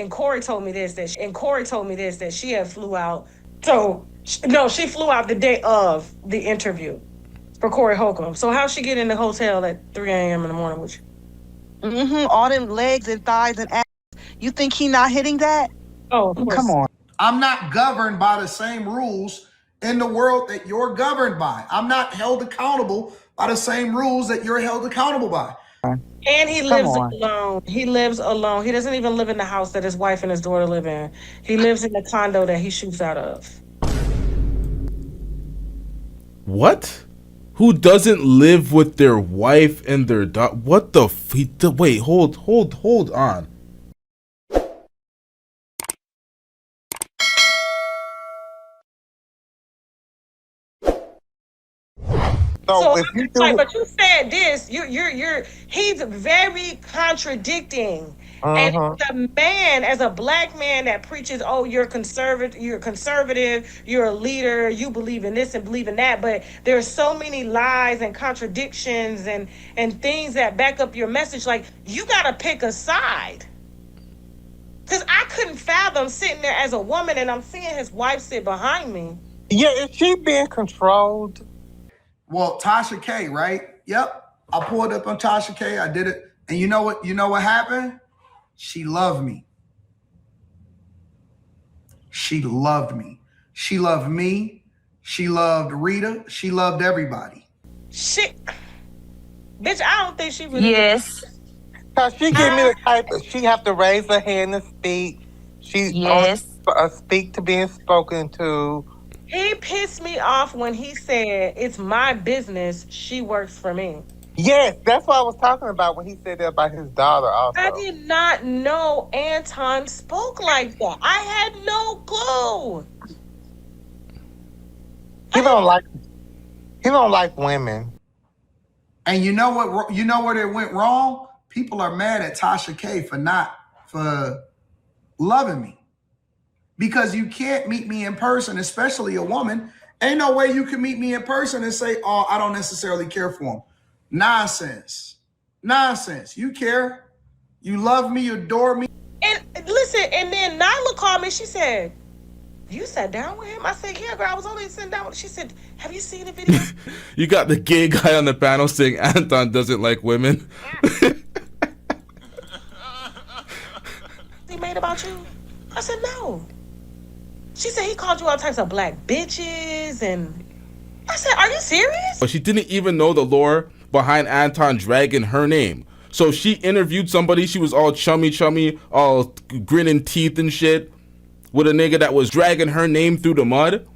and Corey told me this that she had flew out. So no, she flew out the day of the interview for Corey Holcomb. So how'd she get in the hotel at 3 a.m. in the morning with you? All them legs and thighs and ass. You think he not hitting that? Oh, of course. Come on. I'm not governed by the same rules in the world that you're governed by. I'm not held accountable by the same rules that you're held accountable by. And he lives alone. He lives alone. He doesn't even live in the house that his wife and his daughter live in. He lives in the condo that he shoots out of. What? Who doesn't live with their wife and their daughter? What the wait, hold on. So if you do, but you said this, he's very contradicting. And the man, as a black man that preaches, oh, you're conservative, you're a leader, you believe in this and believe in that, but there's so many lies and contradictions and things that back up your message. Like, you gotta pick a side. Because I couldn't fathom sitting there as a woman and I'm seeing his wife sit behind me. Yeah, is she being controlled? Well, Tasha K, right? Yep. I pulled up on Tasha K. I did it. And you know what happened? She loved me. She loved me. She loved me. She loved Rita. She loved everybody. Shit. Bitch, I don't think she really... Yes. Cause she give me the type of, she have to raise her hand and speak. She speak to being spoken to. He pissed me off when he said, it's my business, she works for me. Yes, that's what I was talking about when he said that about his daughter also. I did not know Anton spoke like that. I had no clue. He don't like women. And you know where it went wrong? People are mad at Tasha K for loving me. Because you can't meet me in person, especially a woman. Ain't no way you can meet me in person and say, oh, I don't necessarily care for him. Nonsense. You care. You love me, you adore me. And listen, and then Nyla called me. She said, you sat down with him? I said, yeah, girl, I was only sitting down with him. She said, have you seen the video? You got the gay guy on the panel saying Anton doesn't like women. He made about you? I said, no. She said he called you all types of black bitches, and I said, are you serious? But she didn't even know the lore behind Anton dragging her name. So she interviewed somebody, she was all chummy, all grinning teeth and shit, with a nigga that was dragging her name through the mud.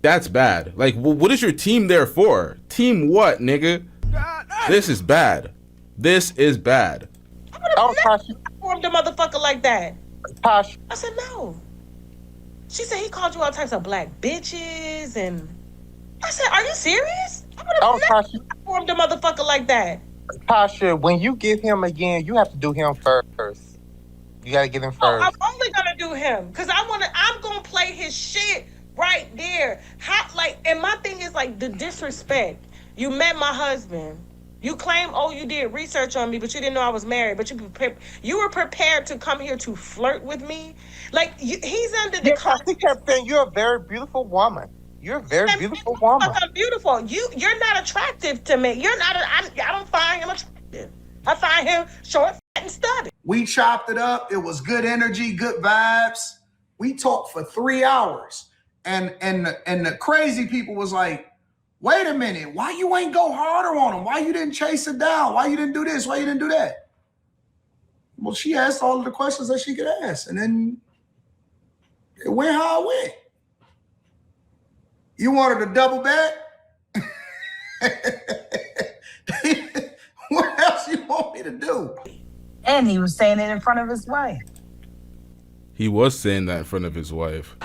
That's bad. Like, what is your team there for? Team what, nigga? This is bad. This is bad. I would have never formed a motherfucker like that. Tasha. I said, no. She said he called you all types of black bitches, and I said, are you serious? I would have never formed a motherfucker like that. Tasha, when you get him again, you have to do him first. You gotta get him first. Oh, I'm only gonna do him because I'm gonna play his shit right there. And my thing is like the disrespect. You met my husband. You claim, oh, you did research on me, but you didn't know I was married. But you were prepared to come here to flirt with me. Like, he's under the... He kept saying, you're a very beautiful woman. You're a very beautiful woman. I'm beautiful. You're not attractive to me. I don't find him attractive. I find him short, fat, and stubby. We chopped it up. It was good energy, good vibes. We talked for 3 hours. And the crazy people was like, wait a minute, why you ain't go harder on him? Why you didn't chase it down? Why you didn't do this? Why you didn't do that? Well, she asked all of the questions that she could ask, and then it went how it went. You wanted to double back? What else you want me to do? And he was saying it in front of his wife. He was saying that in front of his wife.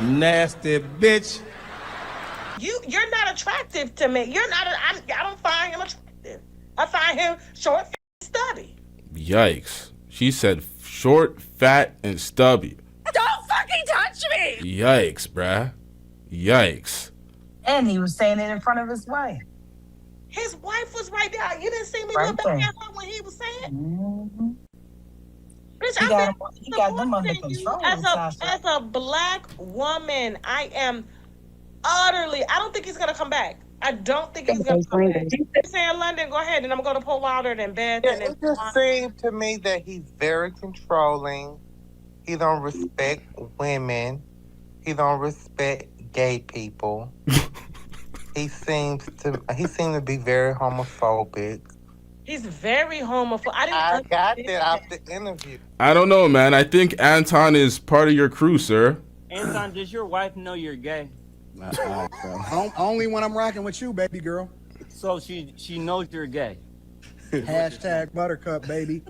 Nasty bitch. You're not attractive to me. I don't find him attractive. I find him short, fat, and stubby. Yikes. She said short, fat, and stubby. Don't fucking touch me! Yikes, bruh. Yikes. And he was saying it in front of his wife. His wife was right there. You didn't see me look back at her when he was saying it? Bitch, He I said got them under supporting you control, Tasha. as a black woman. I am utterly. I don't think he's gonna come back. I don't think he's gonna come back. You saying London? Go ahead, and I'm gonna pull louder than Beth. Yeah, And then it just seemed to me that he's very controlling. He don't respect women. He don't respect gay people. he seemed to be very homophobic. he's very homophobic. I got that out the interview. I don't know, man. I think Anton is part of your crew, sir. Anton, does your wife know you're gay? Only when I'm rocking with you, baby girl. So she knows you're gay. Hashtag Buttercup, baby.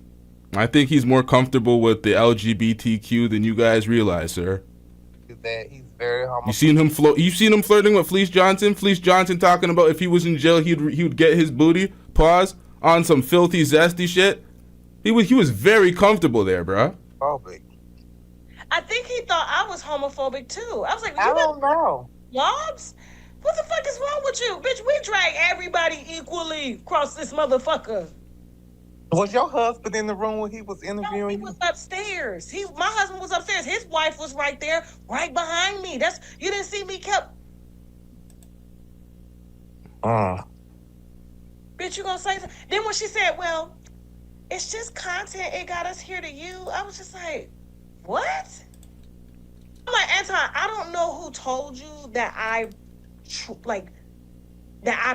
I think he's more comfortable with the LGBTQ than you guys realize, sir. That he's very homophobic. You seen him flirting with Fleece Johnson? Fleece Johnson talking about if he was in jail, he would get his booty. Pause on some filthy zesty shit. He was very comfortable there, bro. Phobic. I think he thought I was homophobic too. I was like, I don't know. Lobs? What the fuck is wrong with you? Bitch, we drag everybody equally across this motherfucker. Was your husband in the room when he was interviewing No, he you? was upstairs. My husband was upstairs. His wife was right there, right behind me. You didn't see me kept. Bitch, you gonna say something? Then when she said, well, it's just content, it got us here to you. I was just like, what? I'm like, Anton, I don't know who told you that I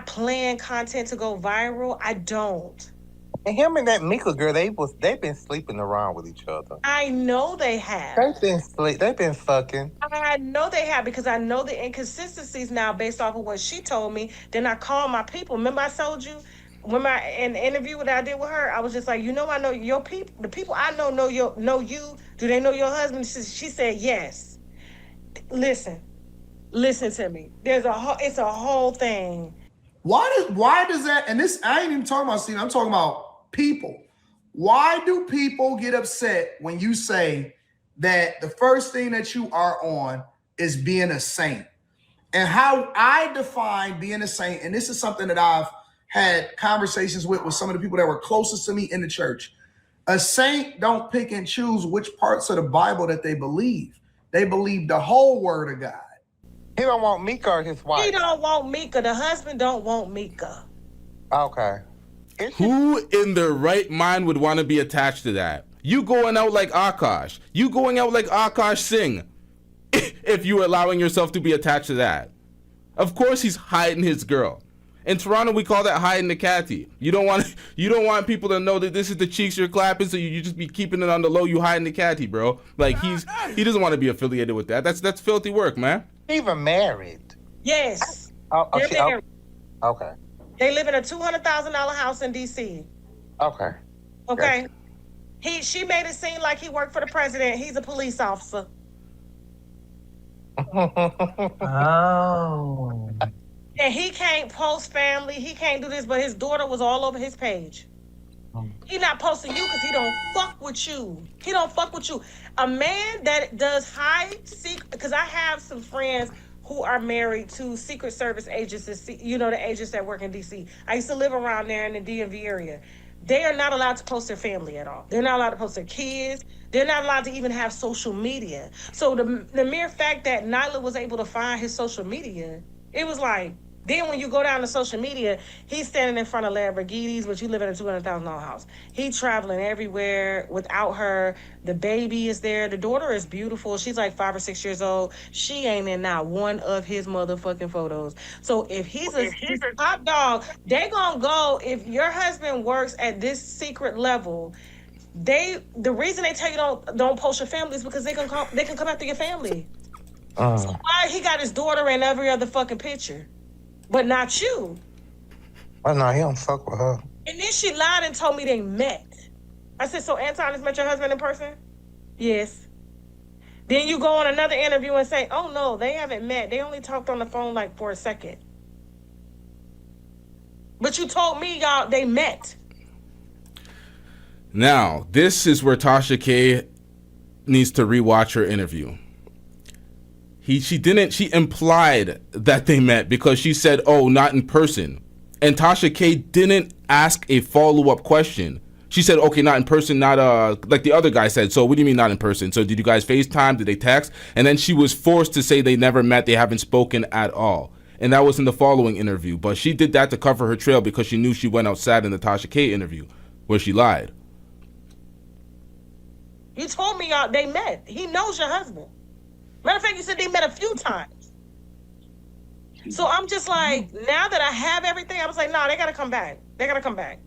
plan content to go viral. I don't. And him and that Mika girl, they've been sleeping around with each other. I know they have. They've been fucking. I know they have because I know the inconsistencies now based off of what she told me. Then I called my people. Remember I told you in the interview that I did with her, I was just like, I know your people. The people I know you. Do they know your husband? She said yes. Listen to me. It's a whole thing. Why does that? And this, I ain't even talking about Steve. I'm talking about people. Why do people get upset when you say that the first thing that you are on is being a saint? And how I define being a saint, and this is something that I've had conversations with some of the people that were closest to me in the church. A saint don't pick and choose which parts of the Bible that they believe. They believe the whole word of God. He don't want Mika or his wife. He don't want Mika. The husband don't want Mika. Okay. Who in their right mind would want to be attached to that? You going out like Akash. You going out like Akash Singh. If you allowing yourself to be attached to that. Of course he's hiding his girl. In Toronto, we call that hiding the catty. You don't want people to know that this is the cheeks you're clapping, so you just be keeping it on the low. You hiding the catty, bro. Like he doesn't want to be affiliated with that. That's filthy work, man. Even married. Yes. They're married. Okay. They live in a $200,000 house in DC. Okay. Okay. She made it seem like he worked for the president. He's a police officer. Oh. And he can't post family. He can't do this, but his daughter was all over his page. He not posting you because he don't fuck with you. He don't fuck with you. A man that does hide secret, because I have some friends who are married to Secret Service agents, the agents that work in DC. I used to live around there in the DMV area. They are not allowed to post their family at all. They're not allowed to post their kids. They're not allowed to even have social media. So the mere fact that Nyla was able to find his social media, it was like, then when you go down to social media, he's standing in front of Lamborghinis, but you live in a $200,000 house. He's traveling everywhere without her. The baby is there. The daughter is beautiful. She's like 5 or 6 years old. She ain't in not one of his motherfucking photos. So if he's a top dog, they gonna go. If your husband works at this secret level, the reason they tell you don't post your family is because they can come after your family. So why he got his daughter in every other fucking picture? But not you. Oh, no, he don't fuck with her. And then she lied and told me they met. I said, so Anton has met your husband in person? Yes. Then you go on another interview and say, oh, no, they haven't met. They only talked on the phone like for a second. But you told me, y'all, they met. Now, this is where Tasha K needs to rewatch her interview. She implied that they met because she said, oh, not in person. And Tasha K didn't ask a follow-up question. She said, okay, not in person, not like the other guy said. So what do you mean not in person? So did you guys FaceTime? Did they text? And then she was forced to say they never met, they haven't spoken at all. And that was in the following interview. But she did that to cover her trail because she knew she went outside in the Tasha K interview where she lied. You told me they met. He knows your husband. Matter of fact, you said they met a few times. So I'm just like, now that I have everything, I was like, no, they gotta come back. They gotta come back.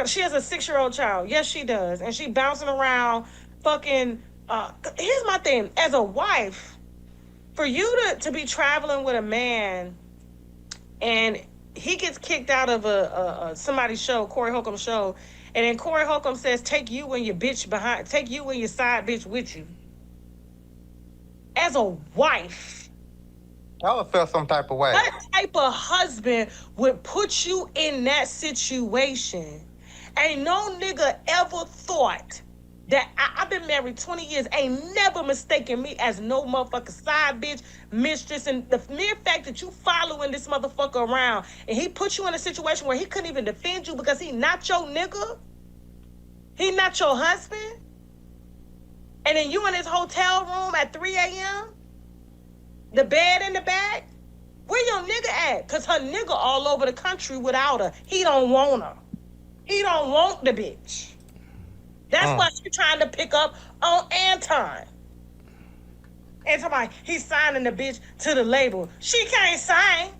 She has a 6-year-old child. Yes, she does. And she bouncing around fucking here's my thing. As a wife, for you to be traveling with a man and he gets kicked out of a somebody's show, Corey Holcomb's show, and then Corey Holcomb says, take you and your side bitch with you. As a wife, I would feel some type of way. what type of husband would put you in that situation? Ain't no nigga ever thought that I've been married 20 years, ain't never mistaken me as no motherfucker side bitch, mistress. And the mere fact that you following this motherfucker around and he put you in a situation where he couldn't even defend you because he not your nigga, he not your husband, and then you in his hotel room at 3 a.m., the bed in the back, where your nigga at? Because her nigga all over the country without her. He don't want her. He don't want the bitch. That's why she's trying to pick up on Anton. And somebody, he's signing the bitch to the label. She can't sign.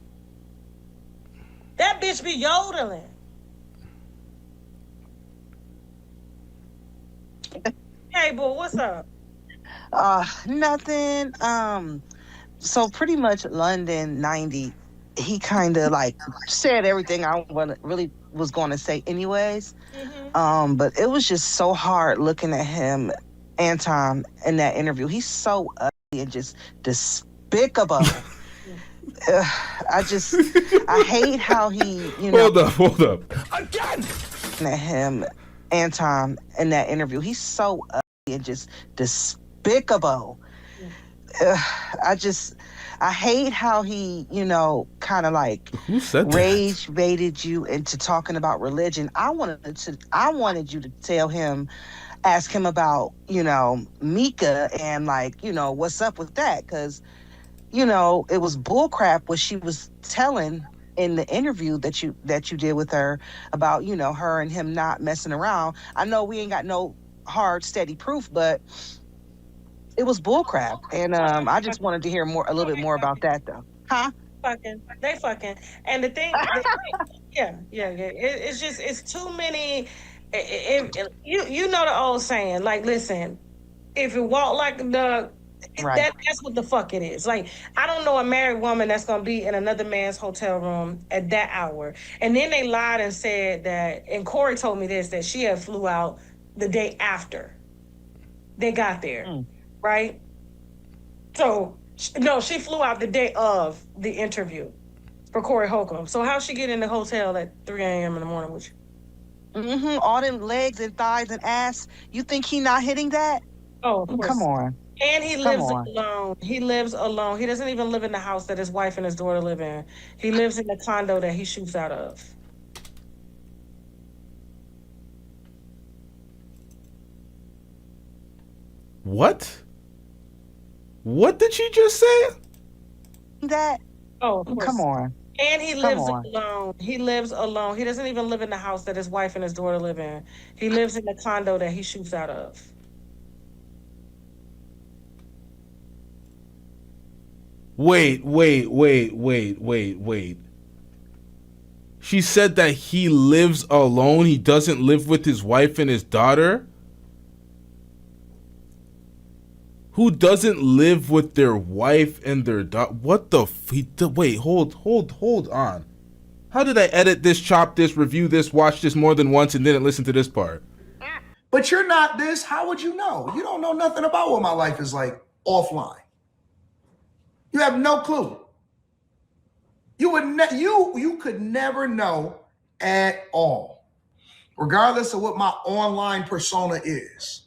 That bitch be yodeling. Hey, boo, what's up? Nothing. So pretty much London 90, he kind of like said everything I really was going to say anyways. But it was just so hard looking at him, Anton, in that interview. He's so ugly and just despicable. I hate how he, Hold up. Again! At him, Anton, in that interview. He's so ugly and just despicable. I hate how he, kind of like rage baited you into talking about religion. I wanted you to ask him about, Mika and like, what's up with that? Because, it was bullcrap what she was telling in the interview that you did with her about, her and him not messing around. I know we ain't got no hard, steady proof, but it was bullcrap, and I just wanted to hear a little bit more about that, though. Huh? They fucking, and the thing, yeah. It's too many. You know the old saying, like, listen, if you walk like a duck, Right. That's what the fuck it is. Like, I don't know a married woman that's gonna be in another man's hotel room at that hour. And then they lied and said that, and Corey told me this, that she had flew out the day after they got there. Right? So, no, she flew out the day of the interview for Corey Holcomb. So how'd she get in the hotel at 3 a.m. in the morning with you? All them legs and thighs and ass. You think he not hitting that? Oh, of course. Come on. And he lives alone. He lives alone. He doesn't even live in the house that his wife and his daughter live in. He lives in the condo that he shoots out of. What? What did she just say? That? Oh, of course. Come on. And he lives alone. He lives alone. He doesn't even live in the house that his wife and his daughter live in. He lives in the condo that he shoots out of. Wait. She said that he lives alone. He doesn't live with his wife and his daughter. Who doesn't live with their wife and their daughter? What the wait, hold on. How did I edit this, chop this, review this, watch this more than once and didn't listen to this part? But you're not this. How would you know? You don't know nothing about what my life is like offline. You have no clue. You could never know at all, regardless of what my online persona is.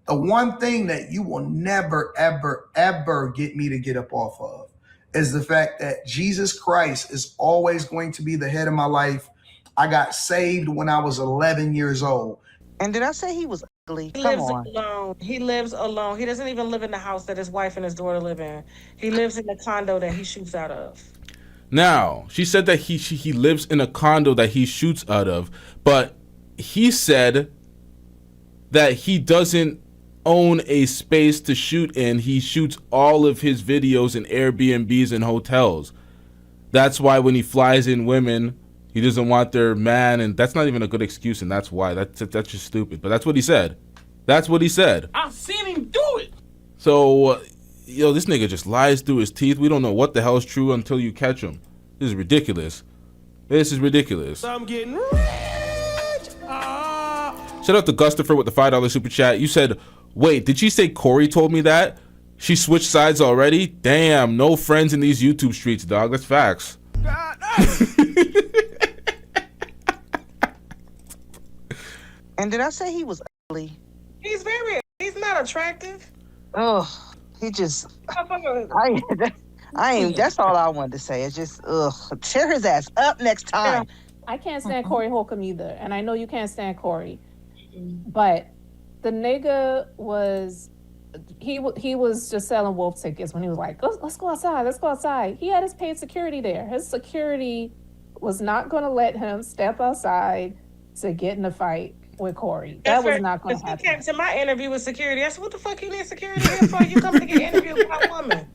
The one thing that you will never, ever, ever get me to get up off of is the fact that Jesus Christ is always going to be the head of my life. I got saved when I was 11 years old. And did I say he was ugly? He Come lives on. alone. He lives alone. He doesn't even live in the house that his wife and his daughter live in. He lives in the condo that he shoots out of. Now, she said that he lives in a condo that he shoots out of, but he said that he doesn't own a space to shoot in. He shoots all of his videos in Airbnbs and hotels. That's why when he flies in women, he doesn't want their man, and that's not even a good excuse, and that's why. That's just stupid. But that's what he said. That's what he said. I've seen him do it. So, this nigga just lies through his teeth. We don't know what the hell is true until you catch him. This is ridiculous. This is ridiculous. I'm getting rich. Shout out to Gustafer with the $5 super chat. You said, wait, did she say Corey told me that? She switched sides already? Damn, no friends in these YouTube streets, dog. That's facts. And did I say he was ugly? He's not attractive. Oh, he just. I ain't. That's all I wanted to say. It's just, tear his ass up next time. I can't stand Corey Holcomb either, and I know you can't stand Corey, but the nigga was. He was just selling wolf tickets when he was like, let's go outside, let's go outside. He had his paid security there. His security was not going to let him step outside to get in a fight with Corey. That was not going to happen. He came to my interview with security. I said, what the fuck you need security here for? You coming to get interviewed by a woman.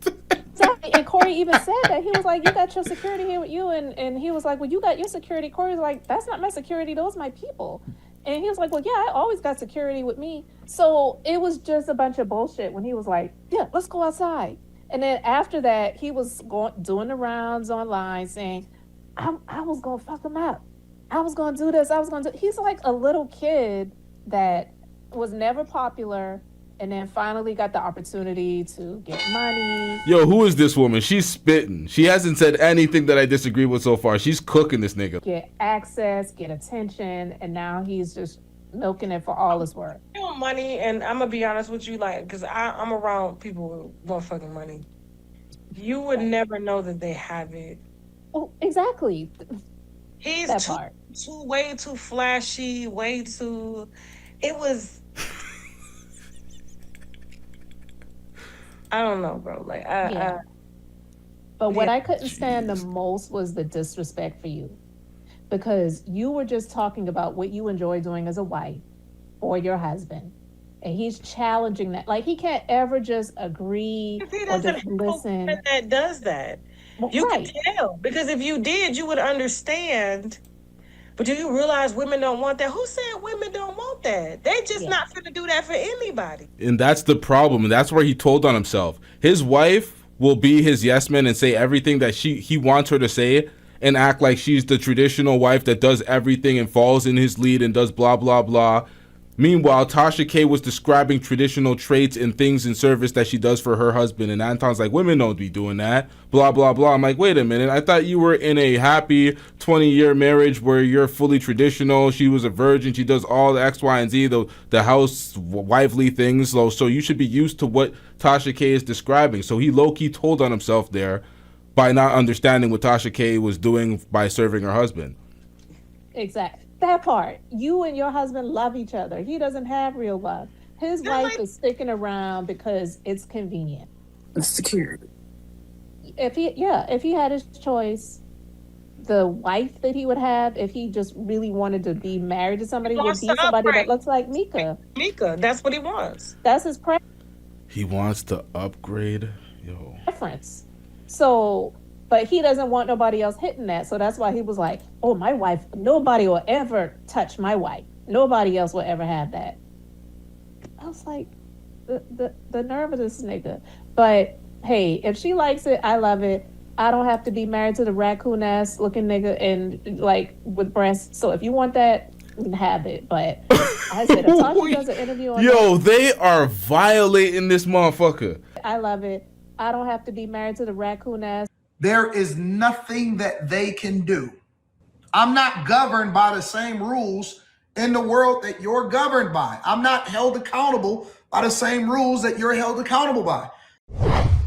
And Corey even said that. He was like, you got your security here with you. And he was like, well, you got your security. Corey was like, that's not my security. Those are my people. And he was like, well, yeah, I always got security with me. So it was just a bunch of bullshit when he was like, yeah, let's go outside. And then after that, he was doing the rounds online saying, I was going to fuck him up. I was going to do this. He's like a little kid that was never popular and then finally got the opportunity to get money. Yo, who is this woman? She's spitting. She hasn't said anything that I disagree with so far. She's cooking this nigga. Get access, get attention, and now he's just milking it for all it's worth. You want money, and I'm going to be honest with you, like, because I'm around people who want fucking money. You would never know that they have it. Oh, exactly. He's way too flashy, way too... It was... I don't know, bro. Like, but what I couldn't stand the most was the disrespect for you, because you were just talking about what you enjoy doing as a wife or your husband, and he's challenging that. Like, he can't ever just agree or just listen. That does that. Well, you can tell, because if you did, you would understand. But do you realize women don't want that? Who said women don't want that? They just not finna do that for anybody. And that's the problem. And that's where he told on himself. His wife will be his yes man and say everything that he wants her to say and act like she's the traditional wife that does everything and falls in his lead and does blah, blah, blah. Meanwhile, Tasha K was describing traditional traits and things in service that she does for her husband. And Anton's like, women don't be doing that, blah, blah, blah. I'm like, wait a minute. I thought you were in a happy 20-year marriage where you're fully traditional. She was a virgin. She does all the X, Y, and Z, the house wifely things. So you should be used to what Tasha K is describing. So he low-key told on himself there by not understanding what Tasha K was doing by serving her husband. Exactly. That part. You and your husband love each other. He doesn't have real love. His wife is sticking around because it's convenient. It's security. If he had his choice, the wife that he would have, if he just really wanted to be married to somebody, would be somebody that looks like Mika. Mika, that's what he wants. That's his preference. He wants to upgrade. Preference. So... But he doesn't want nobody else hitting that. So that's why he was like, oh, my wife, nobody will ever touch my wife. Nobody else will ever have that. I was like, the nerve of this nigga. But hey, if she likes it, I love it. I don't have to be married to the raccoon ass looking nigga and like with breasts. So if you want that, you can have it. But I said, if Tasha does an interview on they are violating this motherfucker. I love it. I don't have to be married to the raccoon ass. There is nothing that they can do. I'm not governed by the same rules in the world that you're governed by. I'm not held accountable by the same rules that you're held accountable by.